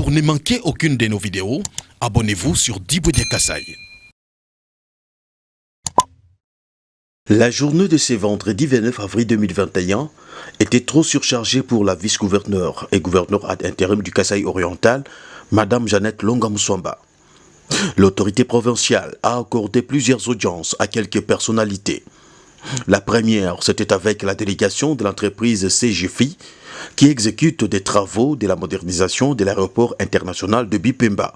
Pour ne manquer aucune de nos vidéos, abonnez-vous sur Diboudia Kassai. La journée de ce vendredi 29 avril 2021 était trop surchargée pour la vice-gouverneure et gouverneure ad intérim du Kassai oriental, Madame Jeannette Longa Muswamba. L'autorité provinciale a accordé plusieurs audiences à quelques personnalités. La première, c'était avec la délégation de l'entreprise CGFI qui exécute des travaux de la modernisation de l'aéroport international de Bipemba.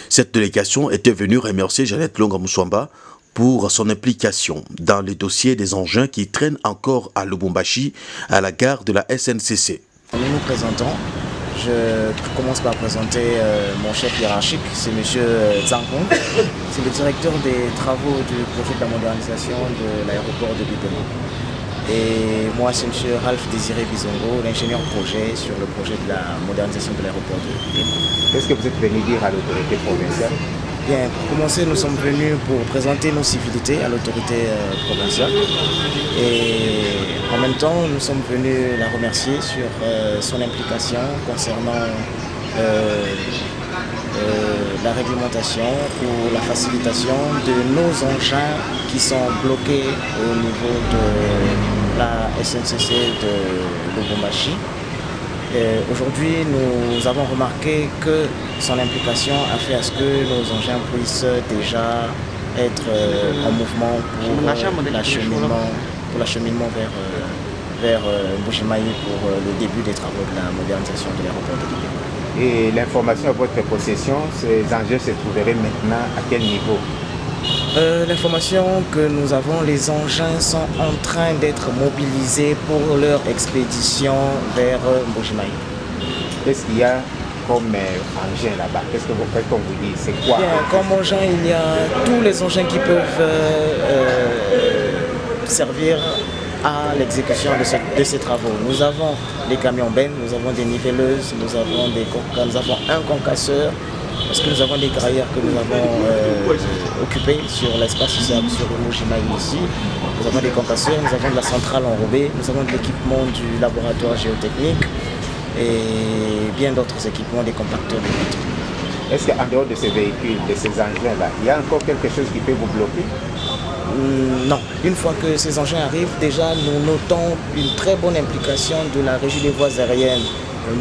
Cette délégation était venue remercier Jeannette Longa Muswamba pour son implication dans les dossiers des engins qui traînent encore à Lubumbashi, à la gare de la SNCC. Nous nous présentons. Je commence par présenter mon chef hiérarchique, c'est M. Zankong. C'est le directeur des travaux du projet de la modernisation de l'aéroport de Bipemba. Et moi, c'est M. Ralph Désiré Bizongo, l'ingénieur projet sur le projet de la modernisation de l'aéroport de Bipemba. Qu'est-ce que vous êtes venu dire à l'autorité provinciale? Bien, pour commencer, nous sommes venus pour présenter nos civilités à l'autorité provinciale. Et en même temps, nous sommes venus la remercier sur son implication concernant la réglementation ou la facilitation de nos engins qui sont bloqués au niveau de la SNCC de Lubumbashi. Aujourd'hui, nous avons remarqué que son implication a fait à ce que nos engins puissent déjà être en mouvement pour l'acheminement vers Mbujimayi pour le début des travaux de la modernisation de l'aéroport de Bipemba. Et l'information à votre possession, ces engins se trouveraient maintenant à quel niveau? L'information que nous avons, les engins sont en train d'être mobilisés pour leur expédition vers Mbujimayi. Qu'est-ce qu'il y a comme engin là-bas? Qu'est-ce que vous faites comme vous dites? C'est quoi? Bien, comme engin, il y a tous les engins qui peuvent servir à l'exécution de ces travaux. Nous avons des camions bennes, nous avons des nivelleuses, nous avons un concasseur, parce que nous avons des carrières que nous avons occupées sur l'espace sur Mbujimayi ici. Nous avons des concasseurs, nous avons de la centrale enrobée, nous avons de l'équipement du laboratoire géotechnique et bien d'autres équipements, des compacteurs de vitres. Est-ce qu'en dehors de ces véhicules, de ces engins-là, il y a encore quelque chose qui peut vous bloquer? Non. Une fois que ces engins arrivent, déjà nous notons une très bonne implication de la régie des voies aériennes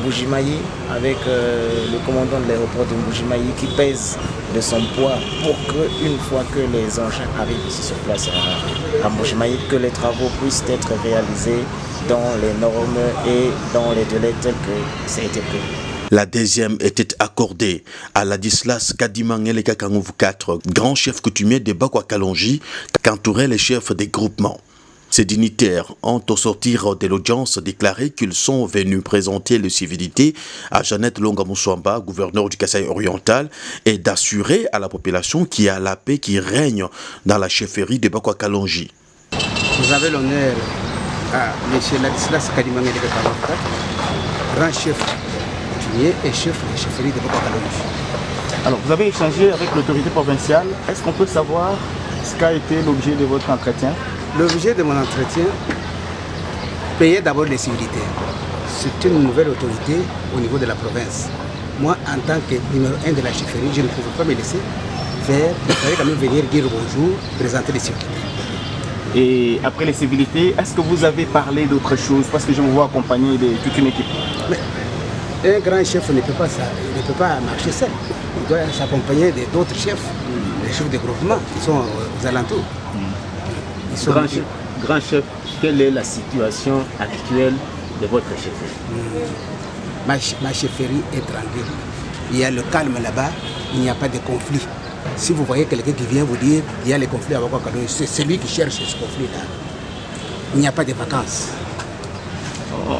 Mbujimayi avec le commandant de l'aéroport de Mbujimayi qui pèse de son poids pour que, une fois que les engins arrivent ici sur place à Mbujimayi, que les travaux puissent être réalisés dans les normes et dans les délais tels que ça a été prévu. La deuxième était accordée à Ladislas Kadimangele Kangouvou 4, grand chef coutumier de Bakwa Kalonji, qu'entouraient les chefs des groupements. Ces dignitaires ont, au sortir de l'audience, déclaré qu'ils sont venus présenter les civilités à Jeannette Longa Muswamba, gouverneure du Kassai oriental, et d'assurer à la population qu'il y a la paix qui règne dans la chefferie de Bakwa Kalonji. Vous avez l'honneur à M. Ladislas Kadimangele Kangouvou 4, grand chef et chef de chefferie de Bakwa Kalonji. Alors, vous avez échangé avec l'autorité provinciale. Est-ce qu'on peut savoir ce qu'a été l'objet de votre entretien? L'objet de mon entretien, payer d'abord les civilités. C'est une nouvelle autorité au niveau de la province. Moi, en tant que numéro 1 de la chefferie, je ne pouvais pas me laisser faire. Il fallait quand même venir dire bonjour, présenter les civilités. Et après les civilités, est-ce que vous avez parlé d'autre chose? Parce que je vous vois accompagner toute une équipe. Mais un grand chef ne peut pas marcher seul. Il doit s'accompagner d'autres chefs, les chefs de groupement qui sont aux alentours. Grand chef, quelle est la situation actuelle de votre chefferie? Ma chefferie est tranquille. Il y a le calme là-bas, il n'y a pas de conflit. Si vous voyez quelqu'un qui vient vous dire qu'il y a les conflits à Bakwa Kalonji, c'est celui qui cherche ce conflit-là. Il n'y a pas de vacances.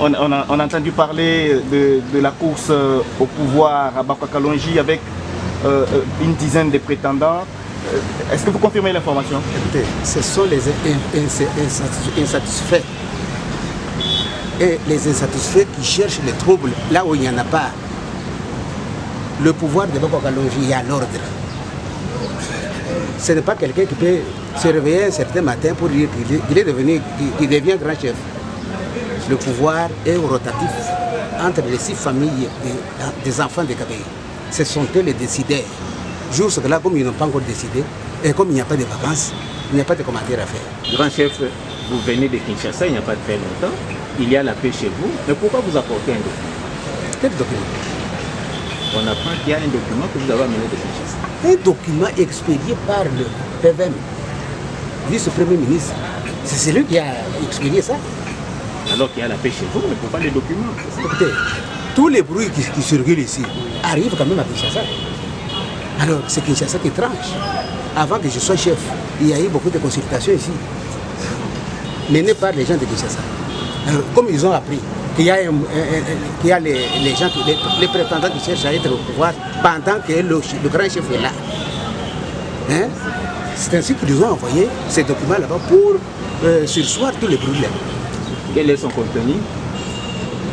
On a entendu parler de la course au pouvoir à Bakwa Kalonji avec une dizaine de prétendants. Est-ce que vous confirmez l'information? Écoutez, ce sont les insatisfaits. Et les insatisfaits qui cherchent les troubles là où il n'y en a pas. Le pouvoir de Bakwa Kalonji est à l'ordre. Ce n'est pas quelqu'un qui peut se réveiller un certain matin pour dire qu'il devient grand chef. Le pouvoir est rotatif. entre les 6 familles des enfants de Kabaye. Ce sont eux les décideurs. Jusque-là, comme ils n'ont pas encore décidé, et comme il n'y a pas de vacances, il n'y a pas de commentaires à faire. Grand chef, vous venez de Kinshasa, il n'y a pas très longtemps. Il y a la paix chez vous. Mais pourquoi vous apportez un document? Quel document? On apprend qu'il y a un document que vous avez amené de Kinshasa. Un document expédié par le PVM, vice-premier ministre. C'est celui qui a expédié ça. Alors qu'il y a la paix chez vous, mais pourquoi les documents? Écoutez, tous les bruits qui circulent ici arrivent quand même à Kinshasa. Alors, c'est Kinshasa qui tranche. Avant que je sois chef, il y a eu beaucoup de consultations ici, menées par les gens de Kinshasa. Alors, comme ils ont appris qu'il y a, les gens, les prétendants qui cherchent à être au pouvoir pendant que le grand chef est là. Hein? C'est ainsi qu'ils nous ont envoyé ces documents là-bas pour surseoir tous les problèmes. Quel est son contenu?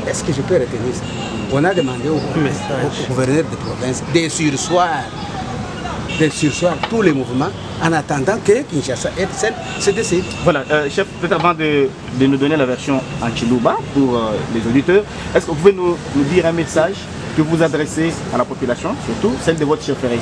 Est-ce que je peux retenir ça? On a demandé au gouverneur de province de surseoir tous les mouvements en attendant que Kinshasa ait ce décès. Voilà, chef, peut-être avant de nous donner la version en Chiluba pour les auditeurs, est-ce que vous pouvez nous dire un message que vous adressez à la population, surtout celle de votre chefferie?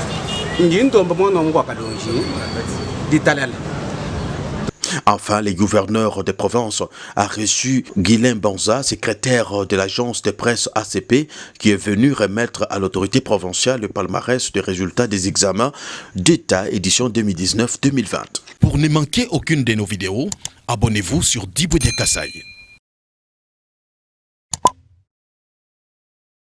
Enfin, les gouverneurs de province a reçu Guilain Banza, secrétaire de l'agence de presse ACP, qui est venu remettre à l'autorité provinciale le palmarès des résultats des examens d'État édition 2019-2020. Pour ne manquer aucune de nos vidéos, abonnez-vous sur Diboudia Kasai.